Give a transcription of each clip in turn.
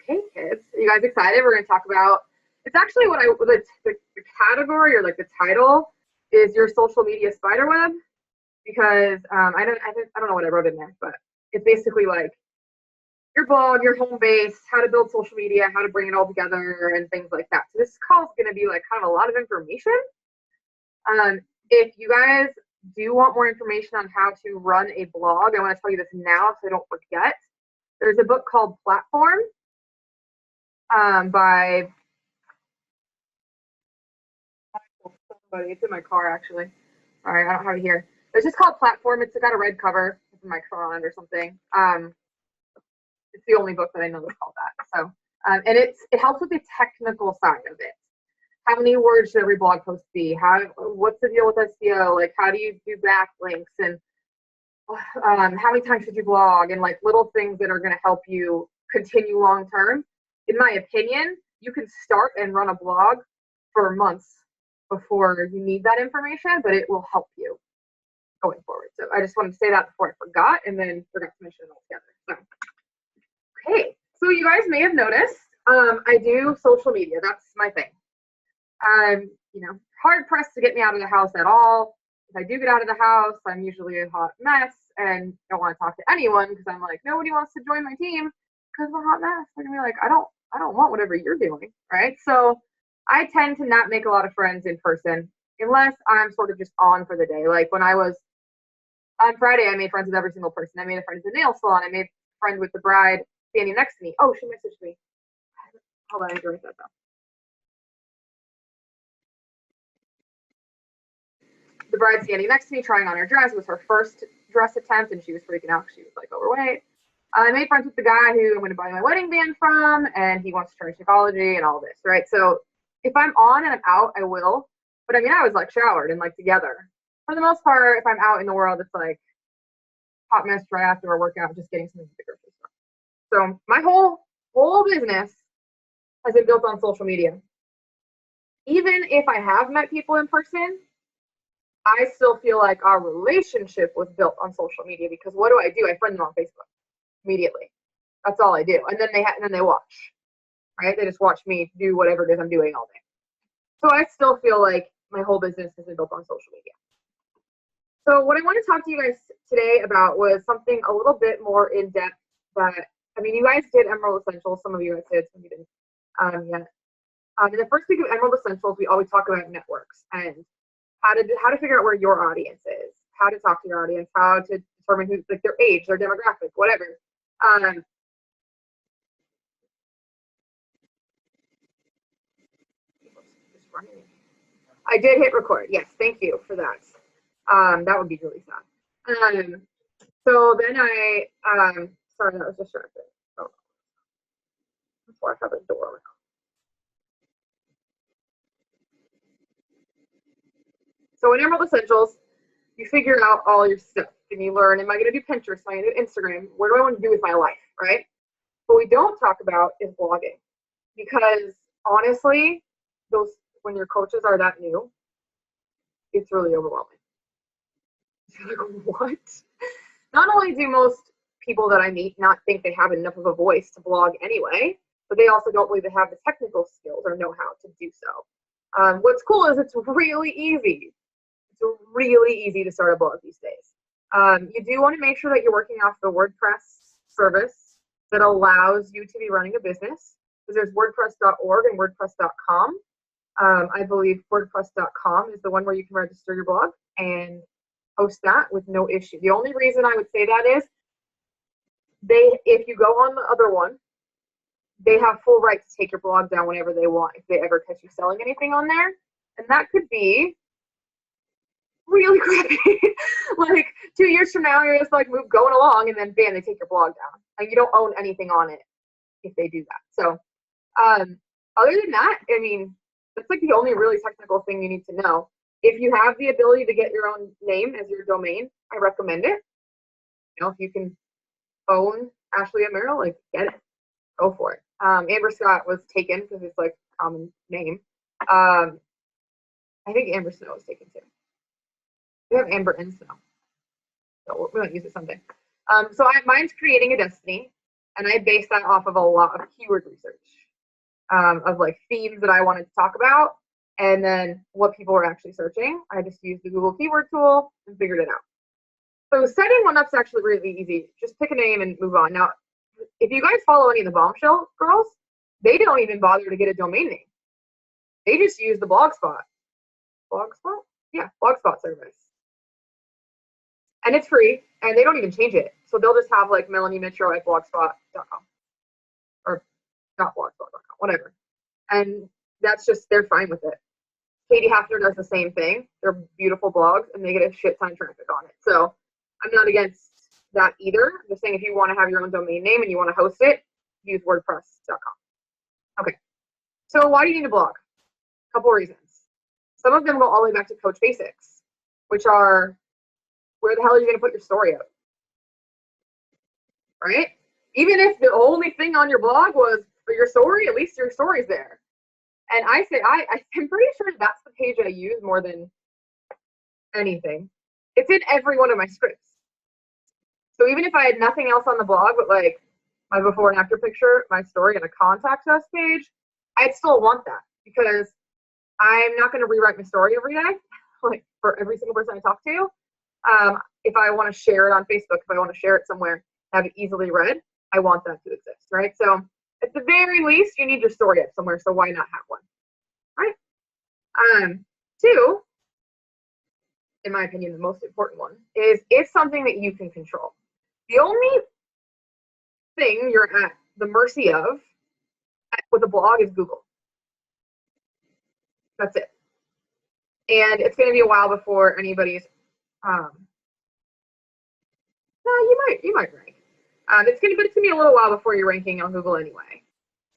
Okay, kids, are you guys excited? We're going to talk about, it's actually what the category or like the title is your social media spiderweb, because I don't know what I wrote in there, but it's basically like your blog, your home base, how to build social media, how to bring it all together, and things like that. So this call is going to be like kind of a lot of information. If you guys do want more information on how to run a blog, I want to tell you this now so I don't forget. There's a book called Platform by somebody. It's in my car actually. Sorry, I don't have it here. It's just called Platform. It's got a red cover with a microphone on it or something. It's the only book that I know that's called that. So, and it helps with the technical side of it. How many words should every blog post be? What's the deal with SEO? Like, how do you do backlinks? And how many times should you blog? And like little things that are going to help you continue long term. In my opinion, you can start and run a blog for months before you need that information, but it will help you going forward. So I just wanted to say that before I forgot, and then forgot to mention it all together. So, okay, so you guys may have noticed I do social media. That's my thing. Hard pressed to get me out of the house at all. If I do get out of the house, I'm usually a hot mess and don't want to talk to anyone because I'm like, nobody wants to join my team because I'm a hot mess. They're gonna be like, I don't want whatever you're doing, right? So I tend to not make a lot of friends in person unless I'm sort of just on for the day. Like when I was on Friday, I made friends with every single person. I made a friend at the nail salon. I made a friend with the bride standing next to me. Oh, she messaged me. Hold on, I need to write that down. The bride standing next to me trying on her dress. It was her first dress attempt and she was freaking out because she was like overweight. I made friends with the guy who I'm going to buy my wedding band from, and he wants to try psychology and all this, right? So if I'm on and I'm out, I will. But I mean, I was like showered and like together. For the most part, if I'm out in the world, it's like hot mess right after a workout, just getting something to the grocery store. So my whole business has been built on social media. Even if I have met people in person, I still feel like our relationship was built on social media because what do? I friend them on Facebook immediately. That's all I do. And then they watch, right? They just watch me do whatever it is I'm doing all day. So I still feel like my whole business has been built on social media. So what I want to talk to you guys today about was something a little bit more in depth you guys did Emerald Essentials. Some of you guys did, some of you didn't yet. In the first week of Emerald Essentials, we always talk about networks and how to figure out where your audience is, how to talk to your audience, how to determine who's like their age, their demographic, whatever. I did hit record. Yes, thank you for that. That would be really sad. So then sorry, that was distracting. Oh, before I have a door. So in Emerald Essentials, you figure out all your stuff and you learn, am I going to do Pinterest? Am I going to do Instagram? What do I want to do with my life, right? What we don't talk about is blogging because honestly, when your coaches are that new, it's really overwhelming. You're like, what? Not only do most people that I meet not think they have enough of a voice to blog anyway, but they also don't believe they have the technical skills or know how to do so. What's cool is it's really easy. It's really easy to start a blog these days. You do want to make sure that you're working off the WordPress service that allows you to be running a business, because there's WordPress.org and WordPress.com. I believe WordPress.com is the one where you can register your blog and host that with no issue. The only reason I would say that is if you go on the other one, they have full right to take your blog down whenever they want if they ever catch you selling anything on there. And that could be really crappy. Like 2 years from now, you're just like going along and then bam, they take your blog down. Like you don't own anything on it if they do that. So other than that, I mean, that's like the only really technical thing you need to know. If you have the ability to get your own name as your domain, I recommend it. If you can own Ashley Emerald, like get it, go for it. Amber Scott was taken because it's like a common name. I think Amber Snow was taken too. We have Amber and Snow, so we might use it someday. So mine's Creating a Destiny. And I based that off of a lot of keyword research, of like themes that I wanted to talk about, and then what people were actually searching. I just used the Google keyword tool and figured it out. So setting one up is actually really easy. Just pick a name and move on. Now, if you guys follow any of the Bombshell girls, they don't even bother to get a domain name. They just use the Blogspot. Blogspot? Yeah, Blogspot service. And it's free, and they don't even change it. So they'll just have like Melanie Mitchell at blogspot.com or not blogspot.com, whatever. And that's just, they're fine with it. Katie Hafner does the same thing. They're beautiful blogs, and they get a shit ton of traffic on it. So I'm not against that either. I'm just saying if you want to have your own domain name and you want to host it, use WordPress.com. Okay, so why do you need a blog? A couple of reasons. Some of them go all the way back to Coach Basics, which are, where the hell are you going to put your story up? Right? Even if the only thing on your blog was for your story, at least your story's there. And I say, I'm pretty sure that's the page I use more than anything. It's in every one of my scripts. So even if I had nothing else on the blog, but like my before and after picture, my story, and a contact us page, I'd still want that, because I'm not going to rewrite my story every day, like for every single person I talk to. If I want to share it on Facebook, if I want to share it somewhere, have it easily read, I want that to exist, right? So at the very least, you need your story up somewhere, so why not have one, right? Two, in my opinion, the most important one is it's something that you can control. The only thing you're at the mercy of with a blog is Google. That's it. And it's going to be a while before anybody's, no, you might rank. But it's going to be a little while before you're ranking on Google anyway.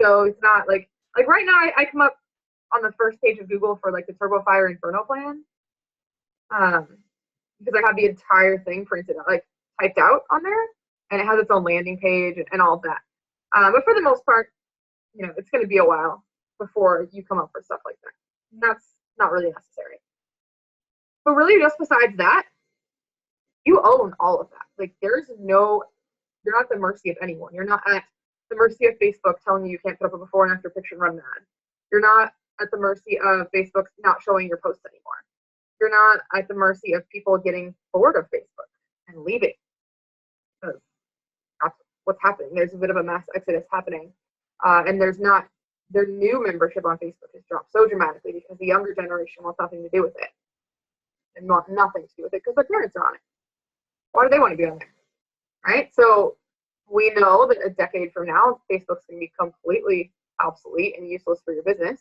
So it's not like right now I come up on the first page of Google for like the TurboFire Inferno plan, because I have the entire thing printed out, like typed out on there, and it has its own landing page and all of that. But for the most part, it's going to be a while before you come up for stuff like that. And that's not really necessary. But really, just besides that, you own all of that. Like you're not at the mercy of anyone. You're not at the mercy of Facebook telling you can't put up a before and after picture and run an ad. You're not at the mercy of Facebook not showing your posts anymore. You're not at the mercy of people getting bored of Facebook and leaving. Because that's what's happening. There's a bit of a mass exodus happening. And their new membership on Facebook has dropped so dramatically because the younger generation wants nothing to do with it. And want nothing to do with it because their parents are on it. Why do they want to be on there? Right? So we know that a decade from now, Facebook's going to be completely obsolete and useless for your business.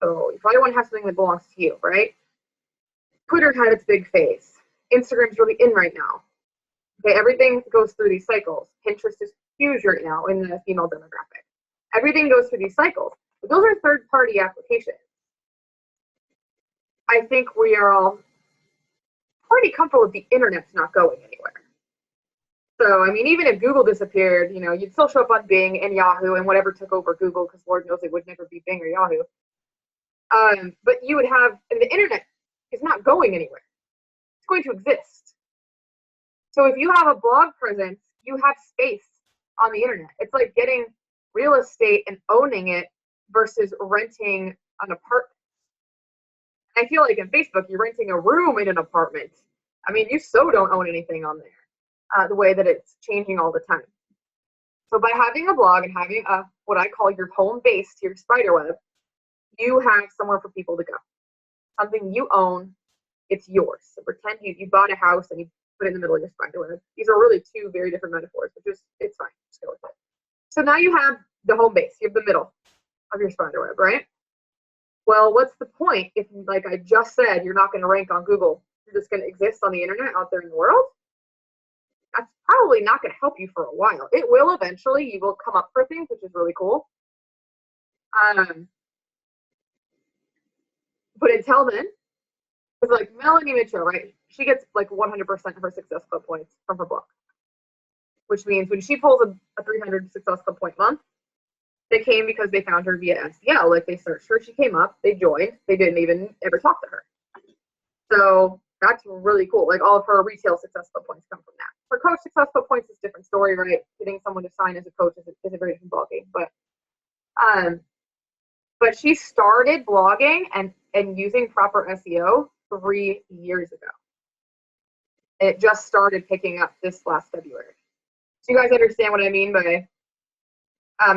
So you probably want to have something that belongs to you, right? Twitter had its big phase. Instagram's really in right now. Okay, everything goes through these cycles. Pinterest is huge right now in the female demographic. Everything goes through these cycles. But those are third-party applications. I think we are all pretty comfortable with the internet's not going anywhere. So, I mean, even if Google disappeared, you'd still show up on Bing and Yahoo and whatever took over Google, because Lord knows it would never be Bing or Yahoo. But you would have, and the internet is not going anywhere. It's going to exist. So if you have a blog presence, you have space on the internet. It's like getting real estate and owning it versus renting an apartment. I feel like in Facebook, you're renting a room in an apartment. I mean, you so don't own anything on there, the way that it's changing all the time. So by having a blog and having what I call your home base to your Spiderweb, you have somewhere for people to go. Something you own, it's yours. So pretend you bought a house and you put it in the middle of your Spiderweb. These are really two very different metaphors, but it's fine. Just go with it. So now you have the home base. You have the middle of your Spiderweb, right? Well, what's the point if, like I just said, you're not going to rank on Google? You're just going to exist on the internet out there in the world? That's probably not going to help you for a while. It will eventually. You will come up for things, which is really cool. But until then, it's like Melanie Mitchell, right? She gets like 100% of her Success Club points from her blog, which means when she pulls a 300 Success Club point month, they came because they found her via SEO. Like they searched her, she came up, they joined, they didn't even ever talk to her. So That's really cool. Like all of her retail successful points come from that. For coach successful points is a different story, right? Getting someone to sign as a coach is a very different ballgame. But she started blogging and using proper SEO 3 years ago. It just started picking up this last February. So you guys understand what I mean by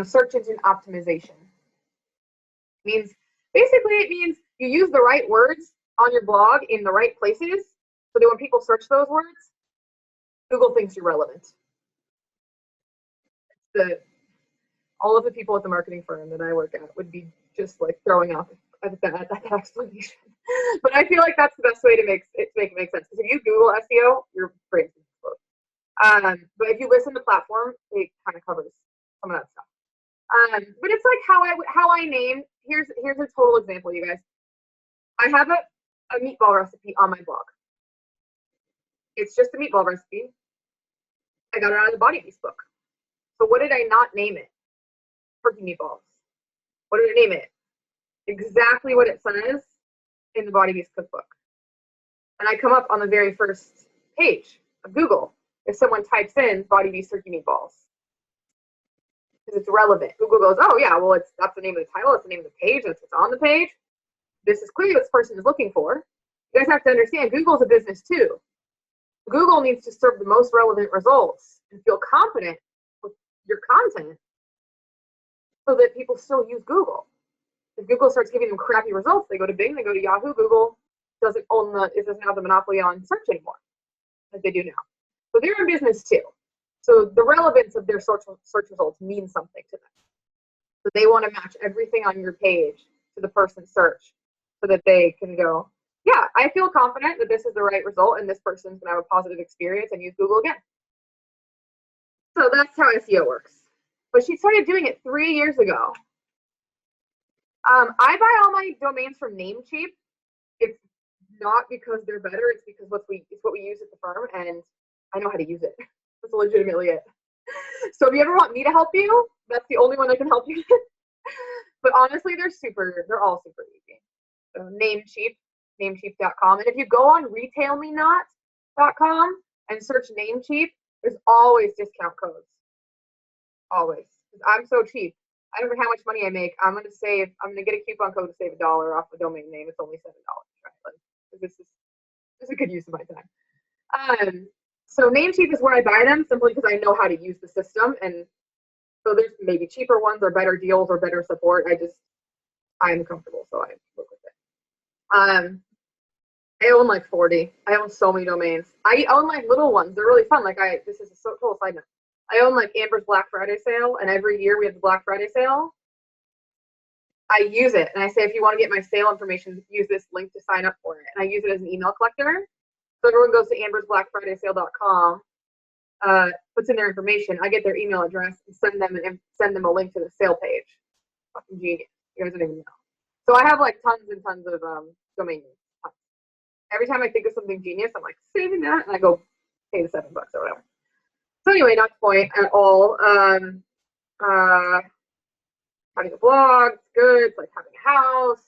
search engine optimization? Basically it means you use the right words on your blog in the right places so that when people search those words, Google thinks you're relevant. All of the people at the marketing firm that I work at would be just like throwing up at that explanation. But I feel like that's the best way to make it make sense. Because if you Google SEO, your brain's gonna explode. But if you listen to platform, it kind of covers some of that stuff. But it's like how I name. Here's a total example, you guys. I have a meatball recipe on my blog. It's just a meatball recipe. I got it out of the Body Beast book. So what did I not name it? Turkey meatballs. What did I name it? Exactly what it says in the Body Beast cookbook. And I come up on the very first page of Google if someone types in Body Beast turkey meatballs. Because it's relevant. Google goes, oh yeah, well that's the name of the title, it's the name of the page, that's what's on the page. This is clearly what this person is looking for. You guys have to understand, Google's a business too. Google needs to serve the most relevant results and feel confident with your content so that people still use Google. If Google starts giving them crappy results, they go to Bing, they go to Yahoo. Google doesn't have the monopoly on search anymore, as they do now. So they're in business too. So the relevance of their search results means something to them. So they want to match everything on your page to the person's search so that they can go, yeah, I feel confident that this is the right result and this person's gonna have a positive experience and use Google again. So that's how SEO works. But she started doing it 3 years ago. I buy all my domains from Namecheap. It's not because they're better, it's because it's what we use at the firm, and I know how to use it. That's legitimately it. So if you ever want me to help you, that's the only one I can help you with. But honestly, they're all super easy. So Namecheap, namecheap.com. And if you go on retailmenot.com and search Namecheap, there's always discount codes. Always. I'm so cheap. I don't care how much money I make. I'm gonna get a coupon code to save $1 off the domain name. It's only $7. Right? Like, this is a good use of my time. So Namecheap is where I buy them simply because I know how to use the system, and so there's maybe cheaper ones or better deals or better support. I'm comfortable, so I work with it. I own like 40. I own so many domains. I own like little ones. They're really fun. Like this is a total side note. I own like Amber's Black Friday sale, and every year we have the Black Friday sale. I use it, and I say, if you want to get my sale information, use this link to sign up for it. And I use it as an email collector. So everyone goes to ambersblackfridaysale.com, puts in their information. I get their email address and send them a link to the sale page. Fucking genius. You guys don't even know. So I have like tons and tons of domain names. Tons. Every time I think of something genius, I'm like saving that, and I go pay the $7 or whatever. So anyway, not the point at all. Having a blog, it's good. It's like having a house.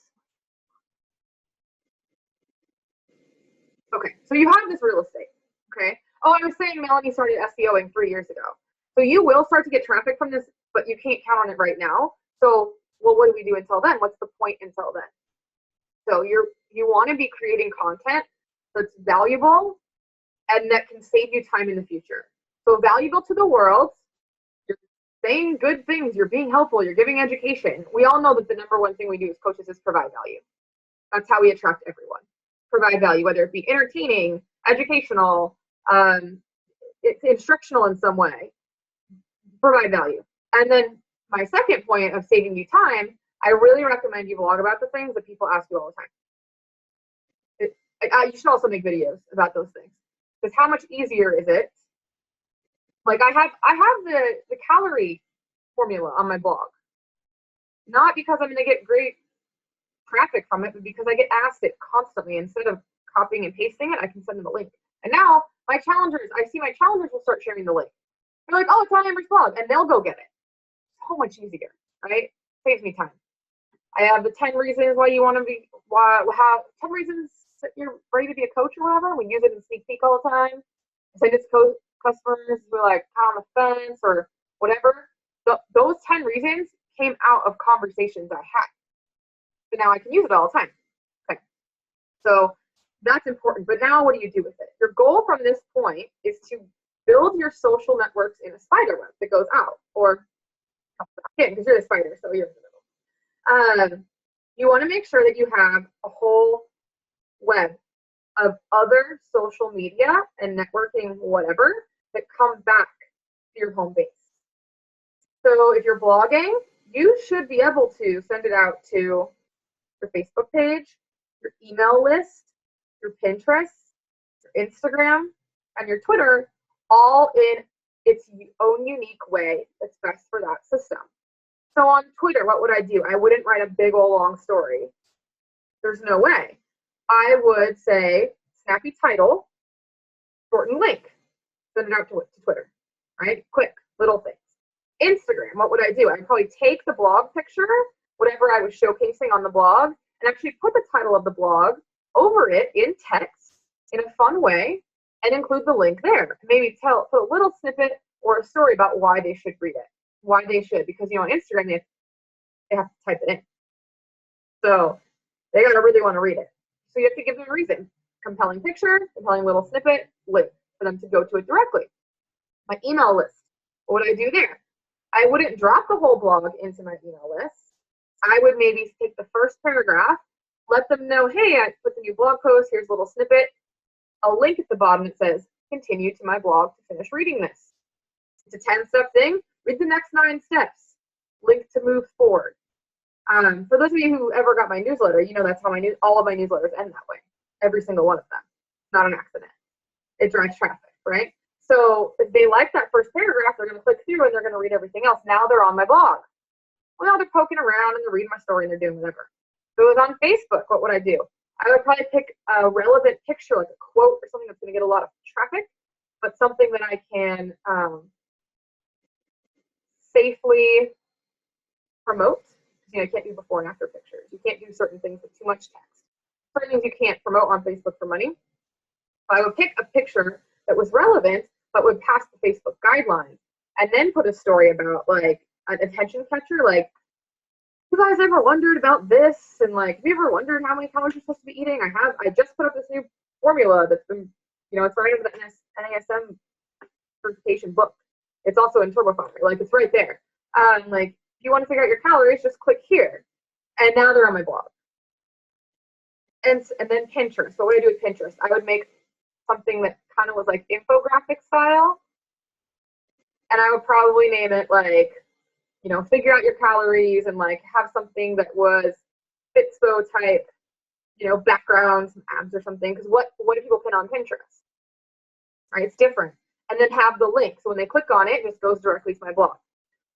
Okay, so you have this real estate. Okay. Oh, I was saying Melanie started SEOing 3 years ago. So you will start to get traffic from this, but you can't count on it right now. So, well, what do we do until then? What's the point until then? So you want to be creating content that's valuable and that can save you time in the future. So valuable to the world, you're saying good things, you're being helpful, you're giving education. We all know that the number one thing we do as coaches is provide value. That's how we attract everyone. Provide value, whether it be entertaining, educational, it's instructional in some way. Provide value. And then my second point of saving you time, I really recommend you blog about the things that people ask you all the time. You should also make videos about those things. Because how much easier is it? Like I have the calorie formula on my blog. Not because I'm gonna get great traffic from it, but because I get asked it constantly. Instead of copying and pasting it, I can send them a link. And now I see my challengers will start sharing the link. They're like, oh, it's on Amber's blog, and they'll go get it. So much easier, right? Saves me time. I have the 10 reasons why you want to be, 10 reasons that you're ready to be a coach or whatever. We use it in Sneak Peek all the time. Send it to customers who are like on the fence or whatever. Those 10 reasons came out of conversations I had. But now I can use it all the time. Okay. So that's important. But now what do you do with it? Your goal from this point is to build your social networks in a spider web that goes out, or because you're the spider, so you're in the middle. You want to make sure that you have a whole web of other social media and networking, whatever, that come back to your home base. So if you're blogging, you should be able to send it out to your Facebook page, your email list, your Pinterest, your Instagram, and your Twitter, all in its own unique way that's best for that system. So on Twitter, what would I do? I wouldn't write a big old long story. There's no way. I would say snappy title, shorten link, send it out to Twitter, right? Quick, little things. Instagram, what would I do? I'd probably take the blog picture, whatever I was showcasing on the blog, and actually put the title of the blog over it in text in a fun way and include the link there. Maybe put a little snippet or a story about why they should read it. Why they should, because on Instagram they have to type it in. So they gotta really want to read it. So you have to give them a reason. Compelling picture, compelling little snippet, link for them to go to it directly. My email list. What would I do there? I wouldn't drop the whole blog into my email list. I would maybe take the first paragraph, let them know, hey, I put the new blog post, here's a little snippet. A link at the bottom that says, continue to my blog to finish reading this. It's a 10-step thing. Read the next 9 steps. Link to move forward. For those of you who ever got my newsletter, you know that's how all of my newsletters end that way. Every single one of them. Not an accident. It drives traffic, right? So if they like that first paragraph, they're going to click through and they're going to read everything else. Now they're on my blog. Well, they're poking around and they're reading my story and they're doing whatever. If it was on Facebook, what would I do? I would probably pick a relevant picture, like a quote or something that's going to get a lot of traffic, but something that I can safely promote. You know, you can't do before and after pictures. You can't do certain things with too much text. Certain things you can't promote on Facebook for money. I would pick a picture that was relevant but would pass the Facebook guidelines, and then put a story about like an attention catcher, like, you guys ever wondered about this? And like, have you ever wondered how many calories you're supposed to be eating? I just put up this new formula that's been, it's right under the NASM certification book. It's also in TurboFire, like it's right there. Like, if you want to figure out your calories, just click here. And now they're on my blog. And then Pinterest. What would I do with Pinterest? I would make something that kind of was like infographic style. And I would probably name it like, figure out your calories, and like have something that was Fitspo type, background, some abs or something. Because what do people pin on Pinterest? Right? It's different. And then have the link. So when they click on it, it just goes directly to my blog.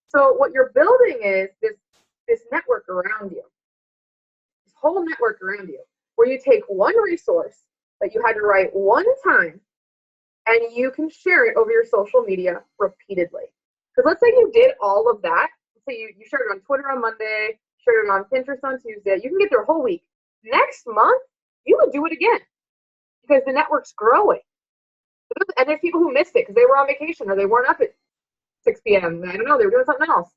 So what you're building is this network around you, this whole network around you, where you take one resource that you had to write one time, and you can share it over your social media repeatedly. Because let's say you did all of that. Let's say you shared it on Twitter on Monday, shared it on Pinterest on Tuesday. You can get there a whole week. Next month, you would do it again because the network's growing. And there's people who missed it because they were on vacation or they weren't up at 6 p.m. I don't know, they were doing something else.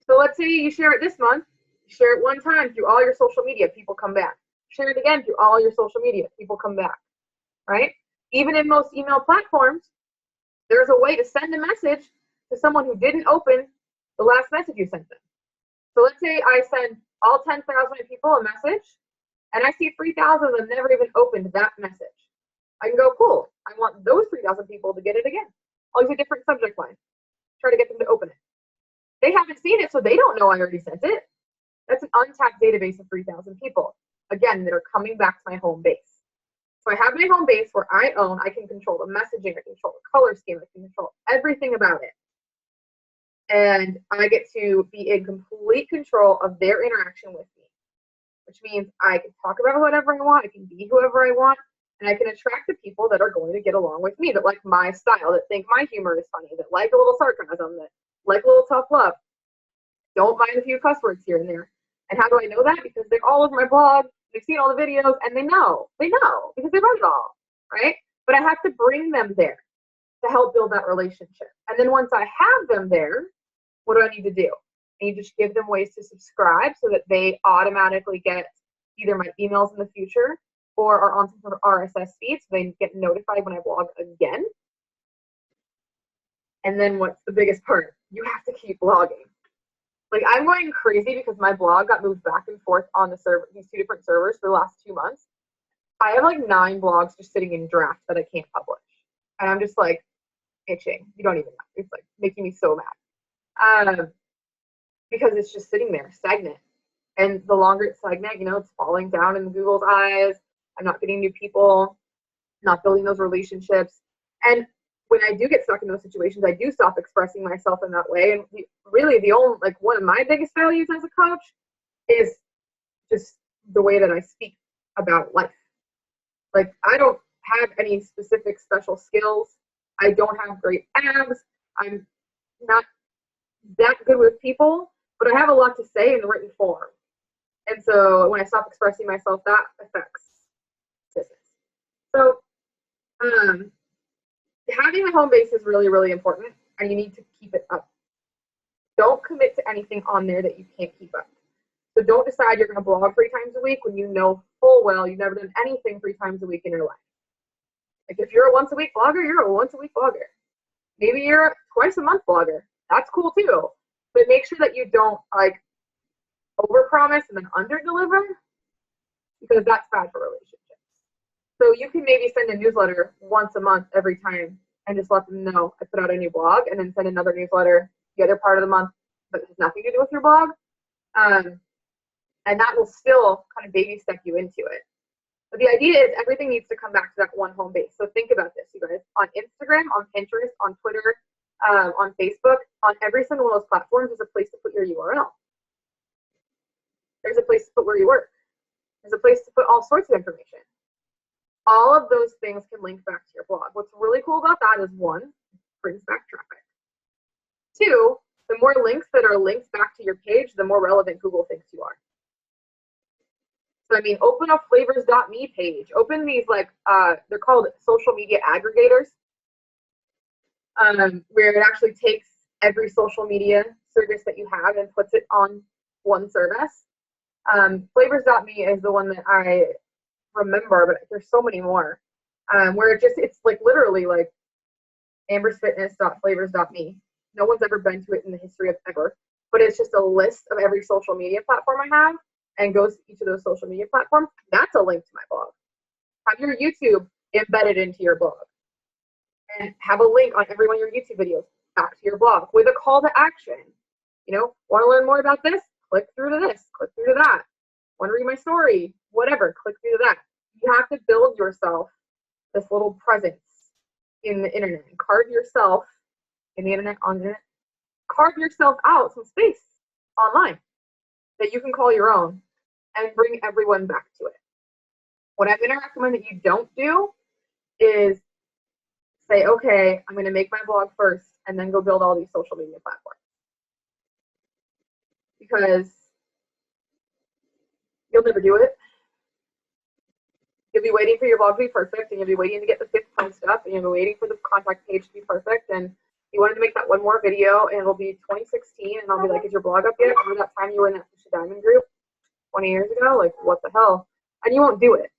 So let's say you share it this month, you share it one time through all your social media, people come back. Share it again through all your social media, people come back, right? Even in most email platforms, there's a way to send a message to someone who didn't open the last message you sent them. So let's say I send all 10,000 people a message, and I see 3,000 of them never even opened that message. I can go, cool, I want those 3,000 people to get it again. I'll use a different subject line. Try to get them to open it. They haven't seen it, so they don't know I already sent it. That's an untapped database of 3,000 people, again, that are coming back to my home base. So I have my home base where I can control the messaging, I can control the color scheme, I can control everything about it. And I get to be in complete control of their interaction with me, which means I can talk about whatever I want, I can be whoever I want, and I can attract the people that are going to get along with me, that like my style, that think my humor is funny, that like a little sarcasm, that like a little tough love, don't mind a few cuss words here and there. And how do I know that? Because they're all over my blog, They've seen all the videos and they know because they've read it all, right? But I have to bring them there to help build that relationship. And then once I have them there, what do I need to do? And you just give them ways to subscribe so that they automatically get either my emails in the future or are on some sort of RSS feed so they get notified when I blog again. And then what's the biggest part? You have to keep blogging. Like, I'm going crazy because my blog got moved back and forth on the server, these 2 different servers for the last 2 months. I have like 9 blogs just sitting in draft that I can't publish. And I'm just like itching. You don't even know. It's like making me so mad. Because it's just sitting there stagnant. And the longer it's stagnant, you know, it's falling down in Google's eyes. I'm not getting new people, not building those relationships. And when I do get stuck in those situations, I do stop expressing myself in that way. And really the only, like, one of my biggest values as a coach is just the way that I speak about life. Like, I don't have any specific special skills. I don't have great abs. I'm not that good with people, but I have a lot to say in the written form. And so when I stop expressing myself, that affects business. So having a home base is really, really important, and you need to keep it up. Don't commit to anything on there that you can't keep up. So don't decide you're going to blog 3 times a week when you know full well you've never done anything 3 times a week in your life. Like, if you're a once a week blogger, you're a once a week blogger. Maybe you're a twice a month blogger. That's cool too. But make sure that you don't like overpromise and then underdeliver, because that's bad for relationships. So you can maybe send a newsletter once a month every time and just let them know I put out a new blog, and then send another newsletter the other part of the month that has nothing to do with your blog. And that will still kind of baby step you into it. But the idea is everything needs to come back to that one home base. So think about this, you guys. On Instagram, on Pinterest, on Twitter, on Facebook, on every single one of those platforms, there's a place to put your URL. There's a place to put where you work. There's a place to put all sorts of information. All of those things can link back to your blog. What's really cool about that is, 1, it brings back traffic. 2, the more links that are linked back to your page, the more relevant Google thinks you are. So, I mean, open a flavors.me page. Open these, like, they're called social media aggregators, where it actually takes every social media service that you have and puts it on one service. Flavors.me is the one that I remember, but there's so many more, where it's like literally like ambersfitness.flavors.me. No one's ever been to it in the history of ever, but it's just a list of every social media platform I have and goes to each of those social media platforms. That's a link to my blog. Have your YouTube embedded into your blog, and have a link on every one of your YouTube videos back to your blog with a call to action. You know, want to learn more about this? Click through to this, click through to that. Want to read my story? Whatever, click through to that. You have to build yourself this little presence in the internet, and carve yourself in the internet, on the internet. Carve yourself out some space online that you can call your own and bring everyone back to it. What I'm going to recommend that you don't do is say, okay, I'm going to make my blog first and then go build all these social media platforms. Because you'll never do it. You'll be waiting for your blog to be perfect, and you'll be waiting to get the 5th post up, and you'll be waiting for the contact page to be perfect, and you wanted to make that one more video, and it'll be 2016, and I'll be like, is your blog up yet? Remember that time you were in that Fisha Diamond group 20 years ago? Like, what the hell? And you won't do it,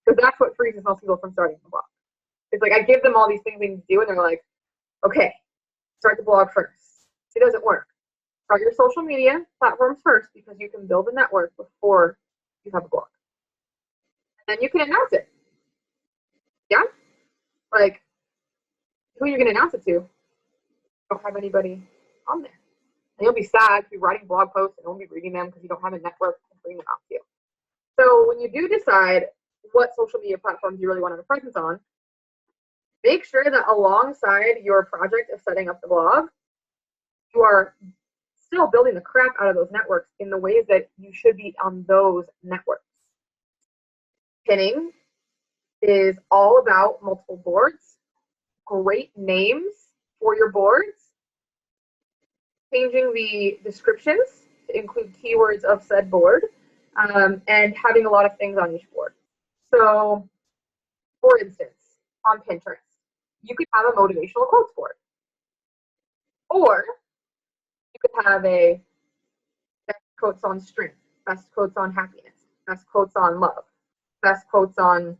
because that's what freezes most people from starting the blog. It's like, I give them all these things they need to do, and they're like, okay, start the blog first. It doesn't work. Start your social media platforms first, because you can build a network before you have a blog. And then you can announce it. Yeah? Like, who are you going to announce it to? Don't have anybody on there. And you'll be sad to be writing blog posts and won't be reading them because you don't have a network to bring them out to you. So when you do decide what social media platforms you really want to have a presence on, make sure that alongside your project of setting up the blog, you are still building the crap out of those networks in the ways that you should be on those networks. Pinning is all about multiple boards, great names for your boards, changing the descriptions to include keywords of said board, and having a lot of things on each board. So, for instance, on Pinterest, you could have a motivational quotes board, or you could have a best quotes on strength, best quotes on happiness, best quotes on love, best quotes on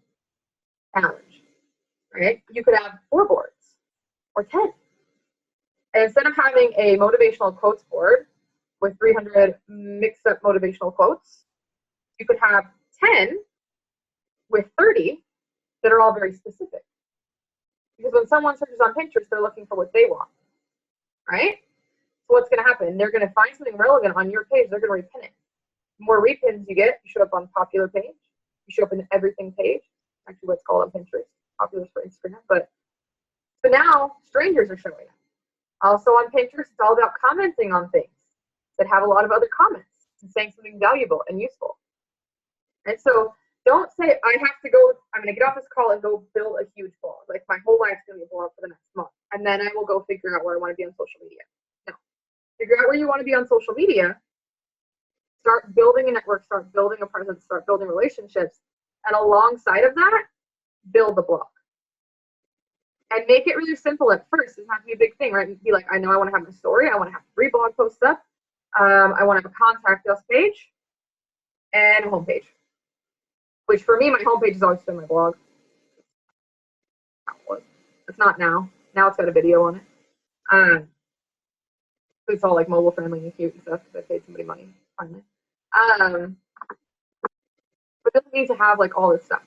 challenge, right? You could have 4 boards or 10. And instead of having a motivational quotes board with 300 mixed up motivational quotes, you could have 10 with 30 that are all very specific. Because when someone searches on Pinterest, they're looking for what they want, right? So what's going to happen? They're going to find something relevant on your page. They're going to repin it. The more repins you get, you show up on popular page. You show up in everything page. Actually, what's called on Pinterest. Popular for Instagram. But so now strangers are showing up. Also on Pinterest, it's all about commenting on things that have a lot of other comments and saying something valuable and useful. And so don't say, I have to go, I'm going to get off this call and go build a huge blog. Like my whole life's going to be a blog for the next month. And then I will go figure out where I want to be on social media. No. Figure out where you want to be on social media. Start building a network, start building a presence, start building relationships. And alongside of that, build the blog. And make it really simple at first. It doesn't have to be a big thing, right? Be like, I know I want to have my story. I want to have 3 blog posts up. I want to have a contact us page and a homepage. Which for me, my homepage has always been my blog. It's not now. Now it's got a video on it. It's all like mobile friendly and cute and stuff because I paid somebody money finally. But it doesn't need to have like all this stuff.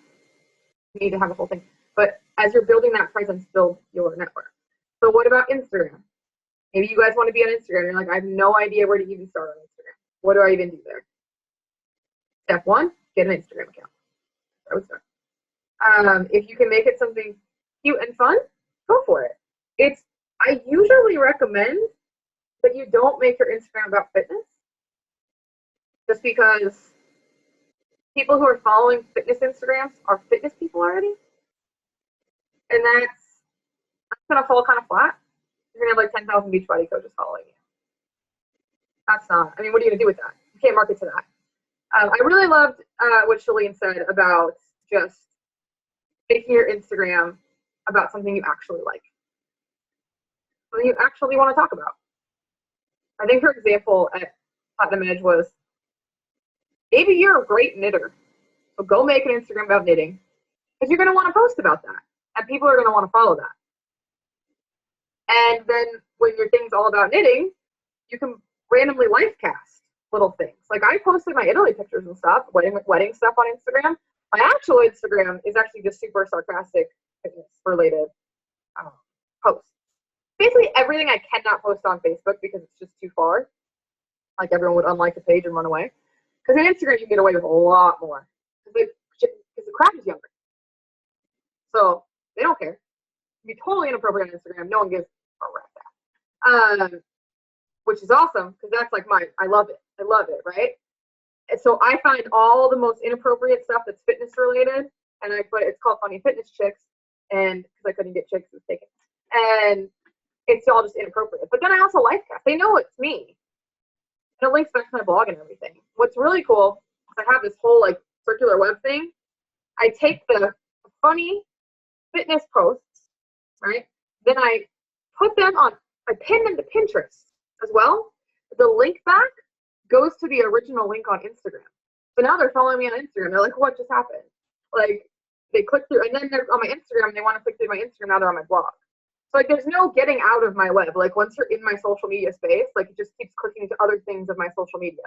You need to have a whole thing. But as you're building that presence, build your network. So what about Instagram? Maybe you guys want to be on Instagram. You're like, I have no idea where to even start on Instagram. What do I even do there? Step 1, get an Instagram account. I would start. If you can make it something cute and fun, go for it. I usually recommend that you don't make your Instagram about fitness, just because people who are following fitness Instagrams are fitness people already. And that's going to fall kind of flat. You're going to have like 10,000 Beachbody coaches following you. That's not, I mean, what are you going to do with that? You can't market to that. I really loved what Shalene said about just making your Instagram about something you actually like. Something you actually want to talk about. I think her example at Platinum Edge was, maybe you're a great knitter, so go make an Instagram about knitting, because you're going to want to post about that. And people are going to want to follow that. And then when your thing's all about knitting, you can randomly life cast little things. Like I posted my Italy pictures and stuff, wedding stuff on Instagram. My actual Instagram is actually just super sarcastic fitness related posts. Basically everything I cannot post on Facebook because it's just too far. Like everyone would unlike the page and run away. Because on Instagram you can get away with a lot more. Because the crowd is younger. So they don't care. It can be totally inappropriate on Instagram. No one gives a rap. Which is awesome because that's like I love it. I love it, right? And so I find all the most inappropriate stuff that's fitness related, and I put it's called Funny Fitness Chicks, and because I couldn't get chicks, it was taken, and it's all just inappropriate. But then I also life cast. They know it's me, and it links back to my blog and everything. What's really cool is I have this whole like circular web thing. I take the funny fitness posts, right? Then I put them on. I pin them to Pinterest as well. The link back goes to the original link on Instagram. So now they're following me on Instagram. They're like, what just happened? Like they click through, and then they're on my Instagram and they want to click through my Instagram. Now they're on my blog. So like there's no getting out of my web. Like once you're in my social media space, like it just keeps clicking into other things of my social media.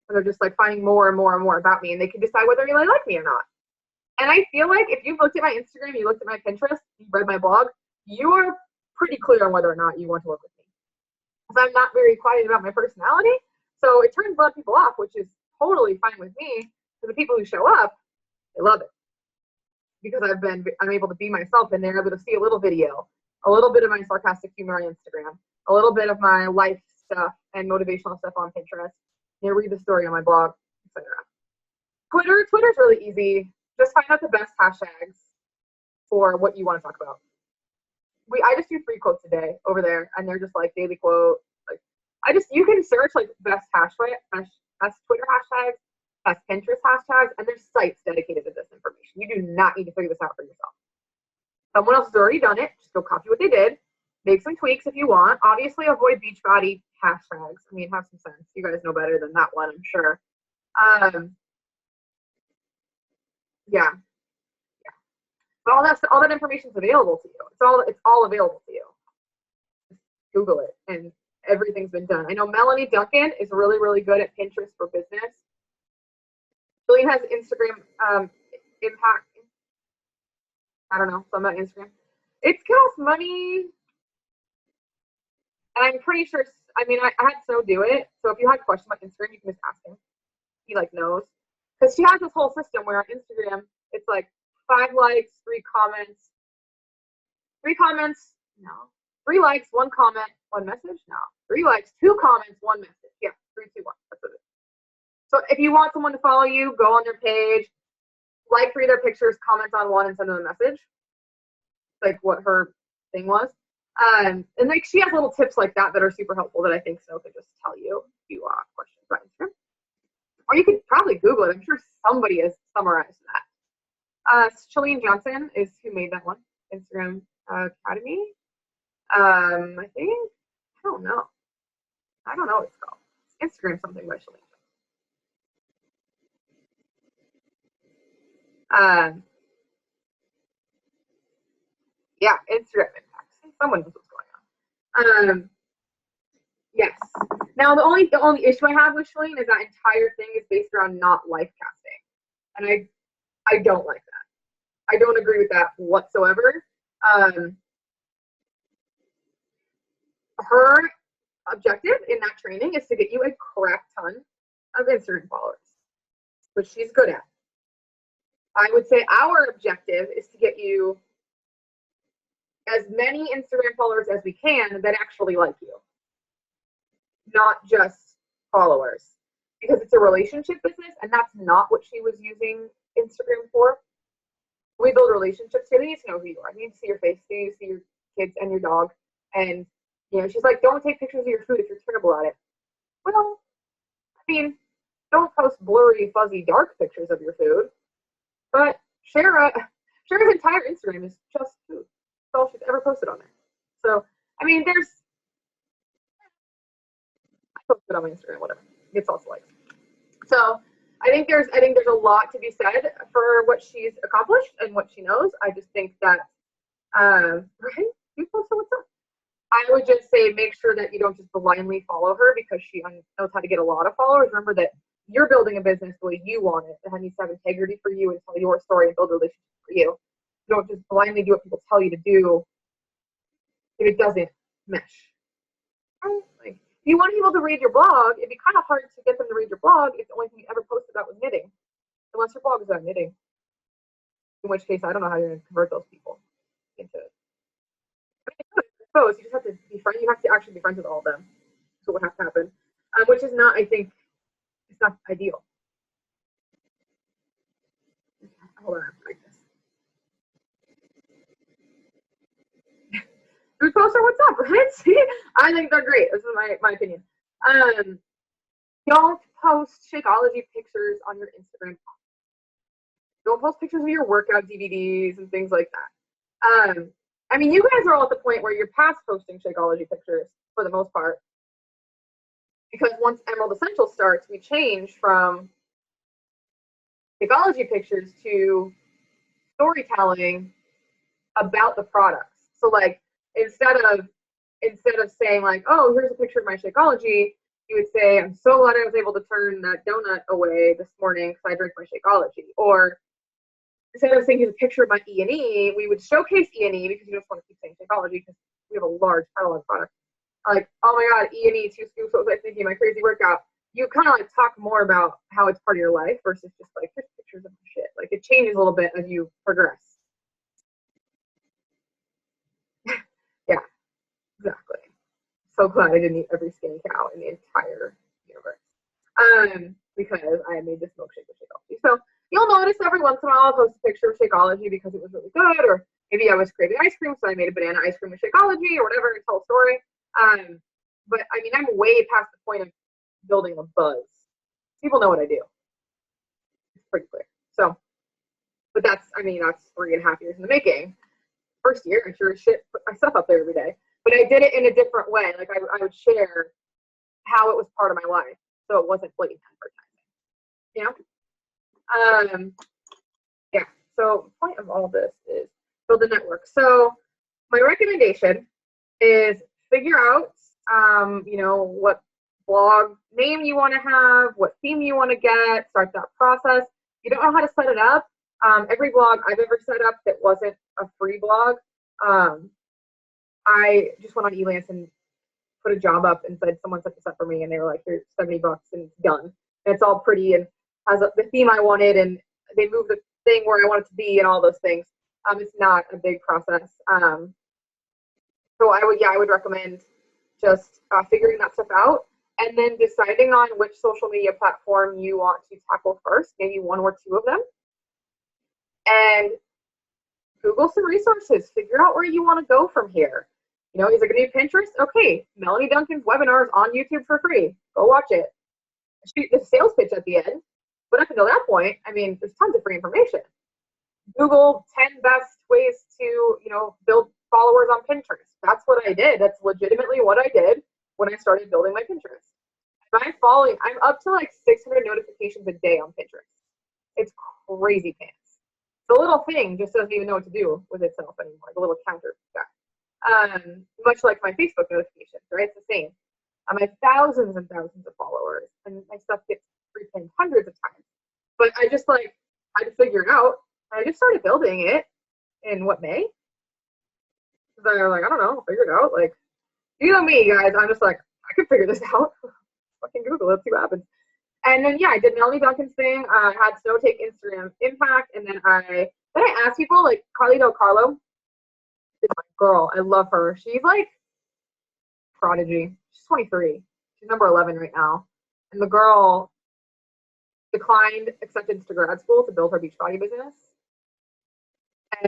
And they're just like finding more and more and more about me, and they can decide whether they really like me or not. And I feel like if you've looked at my Instagram, you looked at my Pinterest, you read my blog, you are pretty clear on whether or not you want to work with me. Because I'm not very quiet about my personality. So it turns a lot of people off, which is totally fine with me. For the people who show up, they love it. Because I'm able to be myself, and they're able to see a little video, a little bit of my sarcastic humor on Instagram, a little bit of my life stuff and motivational stuff on Pinterest. They read the story on my blog, etc. Twitter's really easy. Just find out the best hashtags for what you want to talk about. I just do 3 quotes a day over there, and they're just like daily quote. Like you can search like best Twitter hashtags, test Pinterest hashtags, and there's sites dedicated to this information. You do not need to figure this out for yourself. Someone else has already done it. Just go copy what they did. Make some tweaks if you want. Obviously, avoid Beachbody hashtags. I mean, have some sense. You guys know better than that one, I'm sure. Yeah. But all that information is available to you. It's all available to you. Just Google it, and everything's been done. I know Melanie Duncan is really, really good at Pinterest for business. Jillian has Instagram impact. I don't know, some on Instagram. It costs money. And I'm pretty sure, I mean, I had Snow do it. So if you had questions about Instagram, you can just ask him. He like knows. Because she has this whole system where on Instagram, it's like 5 likes, 3 comments. 3 comments, no. 3 likes, 1 comment, 1 message, no. 3 likes, 2 comments, 1 message. Yeah, 3, 2, 1. That's what it is. So if you want someone to follow you, go on their page, like 3 of their pictures, comment on 1, and send them a message. Like what her thing was. And like she has little tips like that that are super helpful that I think Snow could just tell you if you have questions about Instagram. Or you could probably Google it. I'm sure somebody has summarized that. Jillian Johnson is who made that one. Instagram Academy. I think. I don't know what it's called. It's Instagram something by Jillian. Yeah, Instagram impacts. Someone knows what's going on. Yes. Now the only issue I have with Jillian is that entire thing is based around not life casting, and I don't like that. I don't agree with that whatsoever. Her objective in that training is to get you a crap ton of Instagram followers, which she's good at. I would say our objective is to get you as many Instagram followers as we can that actually like you, not just followers, because it's a relationship business, and that's not what she was using Instagram for. We build relationships. They need to know who you are. They need to see your face. They need to see your kids and your dog. And she's like, don't take pictures of your food if you're terrible at it. Well, I mean, don't post blurry, fuzzy, dark pictures of your food, but Shara's entire Instagram is just food. That's all she's ever posted on there. So, I mean, I post it on my Instagram, whatever. It gets also likes. So I think there's a lot to be said for what she's accomplished and what she knows. I just think that right? You post what's up. I would just say make sure that you don't just blindly follow her because she knows how to get a lot of followers. Remember that you're building a business the way you want it. It needs to have integrity for you and tell your story and build relationships for you. You don't just blindly do what people tell you to do if it doesn't mesh. Like, if you want people to read your blog, it'd be kind of hard to get them to read your blog if the only thing you ever posted about was knitting, unless your blog is about knitting. In which case, I don't know how you're going to convert those people into it. I suppose you just have to be friends. You have to actually be friends with all of them. So what has to happen, which is not, I think, it's not ideal. Okay, hold on, like this. Food poster, what's up, right? See, I think they're great. This is my opinion. Don't post Shakeology pictures on your Instagram. Don't post pictures of your workout DVDs and things like that. I mean, you guys are all at the point where you're past posting Shakeology pictures for the most part. Because once Emerald Essentials starts, we change from Shakeology pictures to storytelling about the products. So like instead of saying like, oh, here's a picture of my Shakeology, you would say, I'm so glad I was able to turn that donut away this morning because I drank my Shakeology. Or instead of saying here's a picture of my E&E, we would showcase E&E because you just want to keep saying Shakeology because we have a large catalog product. Like, oh my God, E&E, 2 scoops, what was I thinking, my crazy workout. You kind of like talk more about how it's part of your life versus just like, here's pictures of the shit. Like it changes a little bit as you progress. Yeah, exactly. So glad I didn't eat every skinny cow in the entire universe. Because I made this milkshake with Shakeology. So you'll notice every once in a while I'll post a picture of Shakeology because it was really good, or maybe I was craving ice cream, so I made a banana ice cream with Shakeology or whatever and tell a story. But I mean, I'm way past the point of building a buzz. People know what I do. pretty clear. So, but that's, I mean, that's 3.5 years in the making. First year, I sure as shit put my stuff up there every day. But I did it in a different way. Like I would share how it was part of my life, so it wasn't blatant advertising. Yeah. So the point of all this is build a network. So my recommendation is figure out, what blog name you want to have, what theme you want to get, start that process. You don't know how to set it up. Every blog I've ever set up that wasn't a free blog, I just went on Elance and put a job up and said, someone set this up for me, and they were like, here's $70 and it's done. And it's all pretty and has the theme I wanted, and they moved the thing where I want it to be and all those things. It's not a big process. So I would recommend just figuring that stuff out and then deciding on which social media platform you want to tackle first, maybe one or two of them. And Google some resources, figure out where you want to go from here. Is it going to be Pinterest? Okay, Melanie Duncan's webinars on YouTube for free. Go watch it. Shoot the sales pitch at the end. But up until that point, I mean, there's tons of free information. Google 10 best ways to, build followers on Pinterest. That's what I did. That's legitimately what I did when I started building my Pinterest. I'm up to like 600 notifications a day on Pinterest. It's crazy pants. The little thing just doesn't even know what to do with itself anymore, the little counter guy. Much like my Facebook notifications, right? It's the same. I have thousands and thousands of followers, and my stuff gets repinned hundreds of times. But I just had to figure it out. And I just started building it in May? Because I was like, I don't know, figure it out. Like, you know me, guys. I'm just like, I can figure this out. Fucking Google, let's see what happens. And then I did Melanie Duncan's thing. I had Snow take Instagram Impact, and then I asked people like Carly Del Carlo is my girl. I love her. She's like prodigy. She's 23. She's number 11 right now, and the girl declined acceptance to grad school to build her Beachbody business.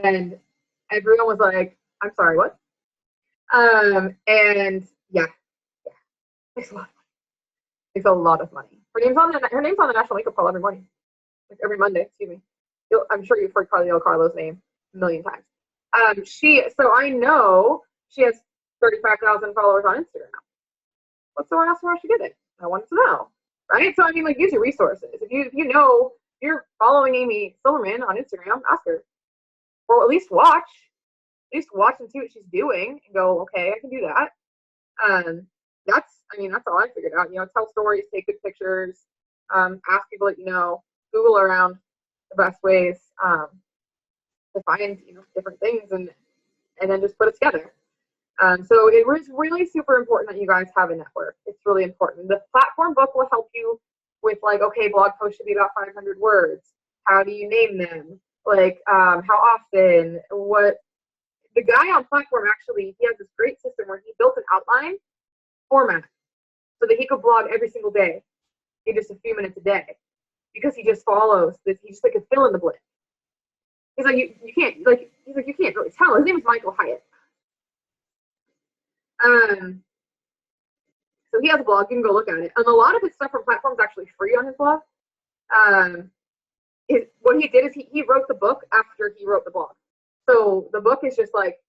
And everyone was like, "I'm sorry, what?" And yeah, makes a lot of money. Makes a lot of money. Her name's on the national makeup call every morning, like every Monday. Excuse me. I'm sure you've heard Carly Del Carlo's name a million times. So I know she has 35,000 followers on Instagram. What's the one else where she did it? I wanted to know, right? So I mean, like, use your resources. If you're following Amy Silverman on Instagram, ask her, or at least watch and see what she's doing, and go, okay, I can do that. That's all I figured out. Tell stories, take good pictures, ask people that Google around the best ways to find different things, and then just put it together. So it was really super important that you guys have a network. It's really important. The platform book will help you with okay, blog posts should be about 500 words. How do you name them? Like how often? What? The guy on platform actually, he has this great system where he built an outline format so that he could blog every single day in just a few minutes a day, because he just follows this. He's just like a fill in the blank. He's like, you can't really tell. His name is Michael Hyatt. So he has a blog. You can go look at it. And a lot of his stuff from platform is actually free on his blog. What he did is he wrote the book after he wrote the blog. So the book is just like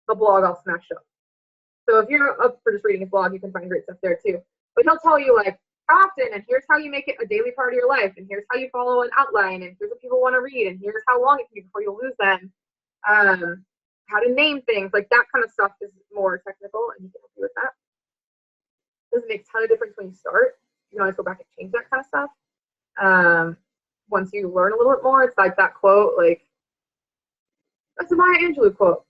the blog all smashed up. So if you're up for just reading his blog, you can find great stuff there too. But he'll tell you like how often, and here's how you make it a daily part of your life, and here's how you follow an outline, and here's what people want to read, and here's how long it can be before you lose them. How to name things, like that kind of stuff is more technical, and he can help you with that. Doesn't make a ton of difference when you start. You can always go back and change that kind of stuff. Once you learn a little bit more, it's like that quote, like that's a Maya Angelou quote.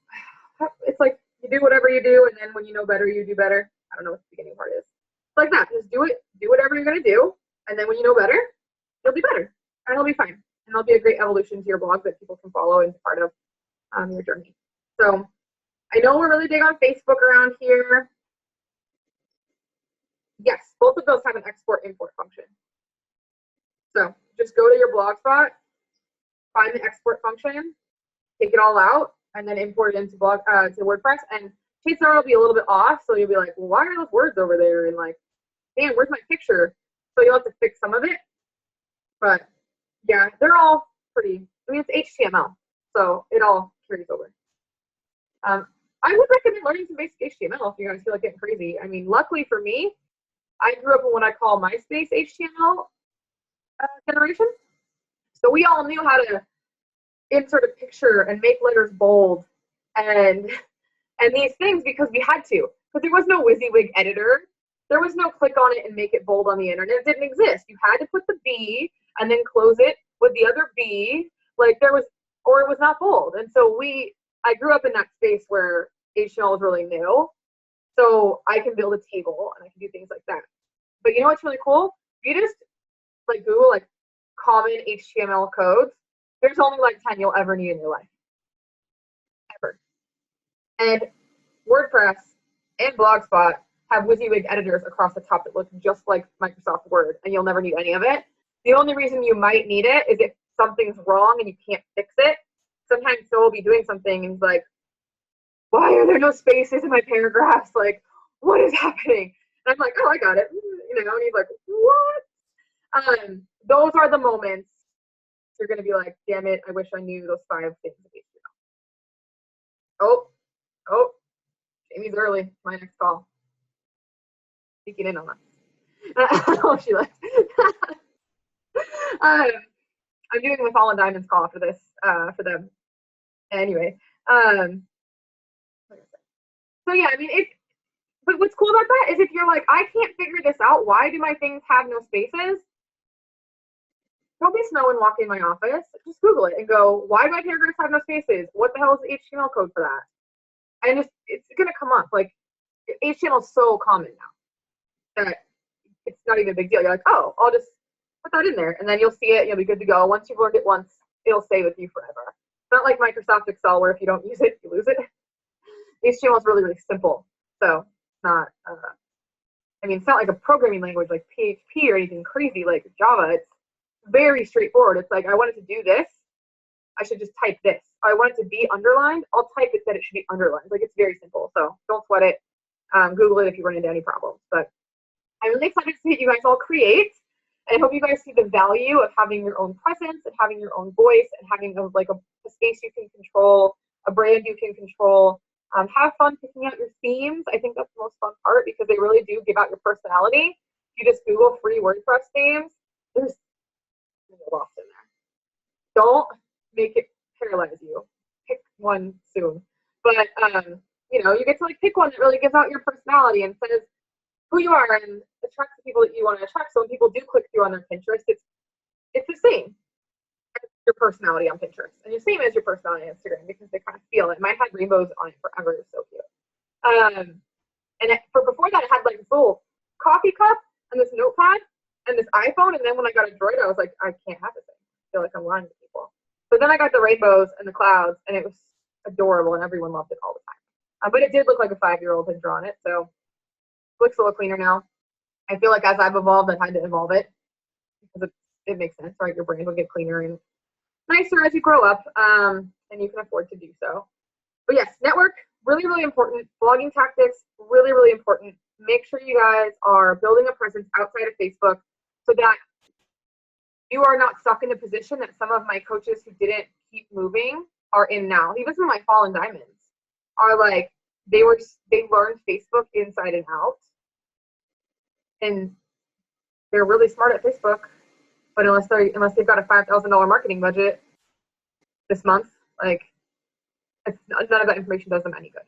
It's like you do whatever you do, and then when you know better, you do better. I don't know what the beginning part is. It's like that. Just do it. Do whatever you're gonna do, and then when you know better, you'll be better, and it'll be fine, and it'll be a great evolution to your blog that people can follow and part of your journey. So I know we're really big on Facebook around here. Yes, both of those have an export-import function. So just go to your blog spot, find the export function, take it all out, and then import it into to WordPress. And chances are it'll be a little bit off, so you'll be like, well, why are those words over there? And like, man, where's my picture? So you'll have to fix some of it. But Yeah, they're all pretty. I mean, it's HTML, so it all carries over. I would recommend learning some basic HTML if you guys feel like getting crazy. I mean, luckily for me, I grew up in what I call MySpace HTML generation. So we all knew how to insert a picture and make letters bold and these things because we had to. Because there was no WYSIWYG editor. There was no click on it and make it bold on the internet. It didn't exist. You had to put the B and then close it with the other B. Like there was, or it was not bold. And so I grew up in that space where HTML was really new. So I can build a table and I can do things like that. But you know what's really cool? If you just like Google like common HTML codes, there's only like 10 you'll ever need in your life. Ever. And WordPress and Blogspot have WYSIWYG editors across the top that look just like Microsoft Word, and you'll never need any of it. The only reason you might need it is if something's wrong and you can't fix it. Sometimes Phil will be doing something and he's like, why are there no spaces in my paragraphs? Like, what is happening? And I'm like, oh, I got it. You know, and he's like, what? Those are the moments you're going to be like, damn it, I wish I knew those 5 things. Oh, Jamie's early. My next call. Sneaking in on us. Oh, she left. I'm doing the Fallen Diamonds call for this, for them. Anyway, so yeah, I mean, but what's cool about that is if you're like, I can't figure this out, why do my things have no spaces? Don't be slow and walk in my office. Just Google it and go, why do my paragraphs have no spaces? What the hell is the HTML code for that? And it's going to come up. Like, HTML is so common now that it's not even a big deal. You're like, oh, I'll just put that in there. And then you'll see it. You'll be good to go. Once you've learned it once, it'll stay with you forever. It's not like Microsoft Excel where if you don't use it, you lose it. HTML is really, really simple. So it's not, I mean, it's not like a programming language like PHP or anything crazy like Java. It's very straightforward. It's like, I wanted to do this. I should just type this. I want it to be underlined. I'll type it that it should be underlined. Like, it's very simple. So don't sweat it. Google it if you run into any problems. But I'm really excited to see what you guys all create. And I hope you guys see the value of having your own presence and having your own voice and having a space you can control, a brand you can control. Have fun picking out your themes. I think that's the most fun part because they really do give out your personality. If you just Google free WordPress themes, there's lost in there. Don't make it paralyze you. Pick one soon. But you know, you get to like pick one that really gives out your personality and says who you are and attracts the people that you want to attract. So when people do click through on their Pinterest, it's the same as your personality on Pinterest and the same as your personality on Instagram because they kind of feel it. Mine had rainbows on it forever. It was so cute. And before that, it had like this little coffee cup and this notepad and this iPhone. And then when I got a Droid, I was like, I can't have this thing. I feel like I'm lying to people. So then I got the rainbows and the clouds, and it was adorable, and everyone loved it all the time. But it did look like a 5-year-old had drawn it, so it looks a little cleaner now. I feel like as I've evolved, I've had to evolve it because it makes sense, right? Your brand will get cleaner and nicer as you grow up, and you can afford to do so. But yes, network, really, really important. Blogging tactics, really, really important. Make sure you guys are building a presence outside of Facebook so that you are not stuck in a position that some of my coaches who didn't keep moving are in now. Even some of my Fallen Diamonds are like, they learned Facebook inside and out. And they're really smart at Facebook, but unless they've got a $5,000 marketing budget this month, like none of that information does them any good.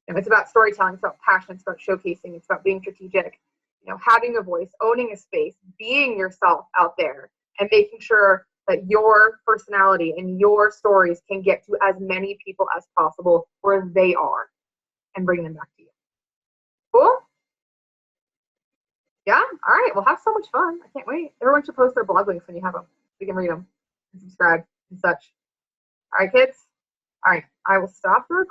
And it's about storytelling, it's about passion, it's about showcasing, it's about being strategic, you know, having a voice, owning a space, being yourself out there, and making sure that your personality and your stories can get to as many people as possible where they are and bring them back to you. Cool? Yeah? All right. Well, have so much fun. I can't wait. Everyone should post their blog links when you have them. So you can read them and subscribe and such. All right, kids? All right. I will stop the recording.